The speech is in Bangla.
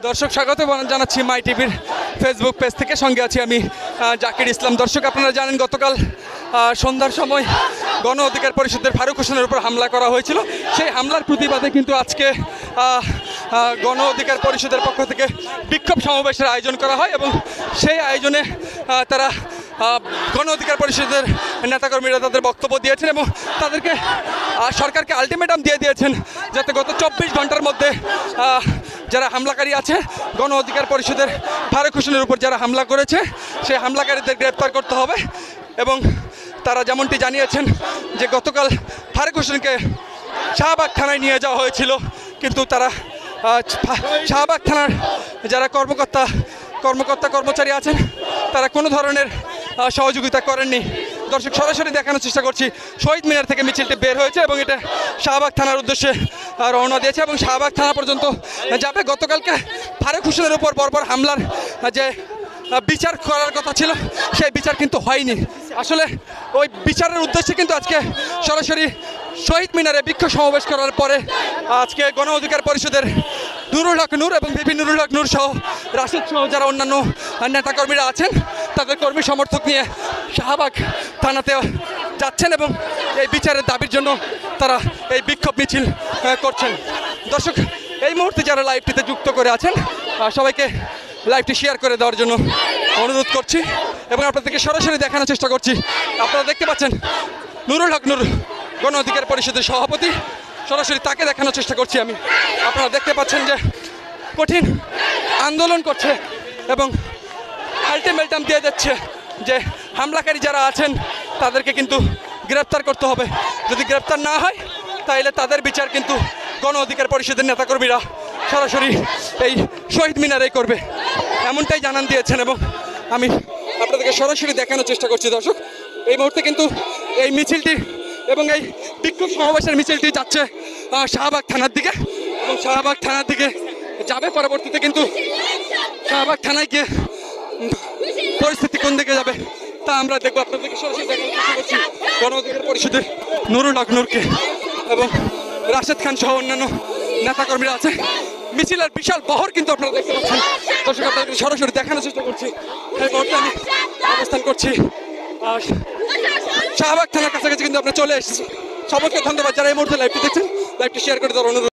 দর্শক স্বাগত জানাচ্ছি মাই টিভির ফেসবুক পেজ থেকে। সঙ্গে আছি আমি জাকির ইসলাম। দর্শক আপনারা জানেন গতকাল সন্ধ্যার সময় গণ অধিকার পরিষদের ফারুক হোসেনের উপর হামলা করা হয়েছিল। সেই হামলার প্রতিবাদে কিন্তু আজকে গণ অধিকার পরিষদের পক্ষ থেকে বিক্ষোভ সমাবেশের আয়োজন করা হয় এবং সেই আয়োজনে তারা গণ অধিকার পরিষদের নেতাকর্মীরা তাদের বক্তব্য দিয়েছেন এবং তাদেরকে সরকারকে আলটিমেটাম দিয়ে দিয়েছেন যাতে গত 24 ঘন্টার মধ্যে যারা হামলাকারী আছে গণ অধিকার পরিষদের ফারুক হোসেনের উপর যারা হামলা করেছে সেই হামলাকারীদের গ্রেপ্তার করতে হবে। এবং তারা যেমনটি জানিয়েছেন যে গতকাল ফারুক হোসেনকে শাহবাগ থানায় নিয়ে যাওয়া হয়েছিল, কিন্তু তারা শাহবাগ থানার যারা কর্মচারী আছেন তারা কোনো ধরনের সহযোগিতা করেননি। দর্শক সরাসরি দেখানোর চেষ্টা করছি, শহীদ মিনার থেকে মিছিলটি বের হয়েছে এবং এটা শাহবাগ থানার উদ্দেশ্যে রওনা দিয়েছে এবং শাহবাগ থানা পর্যন্ত যাবে। গতকালকে ফারুক হোসেনের উপর বর্বর হামলার যে বিচার করার কথা ছিল সেই বিচার কিন্তু হয়নি। আসলে ওই বিচারের উদ্দেশ্যে কিন্তু আজকে সরাসরি শহীদ মিনারে বিক্ষোভ সমাবেশ করার পরে আজকে গণ অধিকার পরিষদের নুরুল হক নূর এবং বিপি নুরুল হক নূর সহ রাশেদ সহ যারা অন্যান্য নেতাকর্মীরা আছেন তাদের কর্মী সমর্থক নিয়ে শাহবাগ থানাতে যাচ্ছেন এবং এই বিচারের দাবির জন্য তারা এই বিক্ষোভ মিছিল করছেন। দর্শক এই মুহূর্তে যারা লাইভটিতে যুক্ত করে আছেন সবাইকে লাইভটি শেয়ার করে দেওয়ার জন্য অনুরোধ করছি এবং আপনাদেরকে সরাসরি দেখানোর চেষ্টা করছি। আপনারা দেখতে পাচ্ছেন নুরুল হক নূর গণ অধিকার পরিষদের সভাপতি, সরাসরি তাকে দেখানোর চেষ্টা করছি আমি। আপনারা দেখতে পাচ্ছেন যে কঠিন আন্দোলন করছে এবং আলটিমেটাম দিয়ে যাচ্ছে যে হামলাকারী যারা আছেন তাদেরকে কিন্তু গ্রেপ্তার করতে হবে। যদি গ্রেপ্তার না হয় তাহলে তাদের বিচার কিন্তু গণ অধিকার পরিষদের নেতাকর্মীরা সরাসরি এই শহীদ মিনারেই করবে, এমনটাই জানান দিয়েছেন এবং আমি আপনাদেরকে সরাসরি দেখানোর চেষ্টা করছি। দর্শক এই মুহূর্তে কিন্তু এই মিছিলটি এবং এই বিক্ষোভ সমাবেশের মিছিলটি যাচ্ছে শাহবাগ থানার দিকে এবং শাহবাগ থানার দিকে যাবে। পরবর্তীতে কিন্তু শাহবাগ থানায় গিয়ে পরিস্থিতি কোন দিকে যাবে তা আমরা দেখবো। আপনাদেরকে সরাসরি দেখানোর চেষ্টা করছি গণ অধিকার পরিষদের নুরুল হক নূরকে এবং রাশেদ খান সহ অন্যান্য নেতাকর্মীরা আছে। মিছিলের বিশাল বহর কিন্তু আপনারা দেখতে পাচ্ছেন। দর্শক আপনাদেরকে সরাসরি দেখানোর চেষ্টা করছি। এই মুহূর্তে আমি অবস্থান করছি শাহবাগ থানার কাছাকাছি, কিন্তু আপনারা চলে এসেছি। সবাইকে ধন্যবাদ যারা এই মুহূর্তে লাইভটি দেখছেন। লাইভটি শেয়ার করে দেওয়ার অনুরোধ।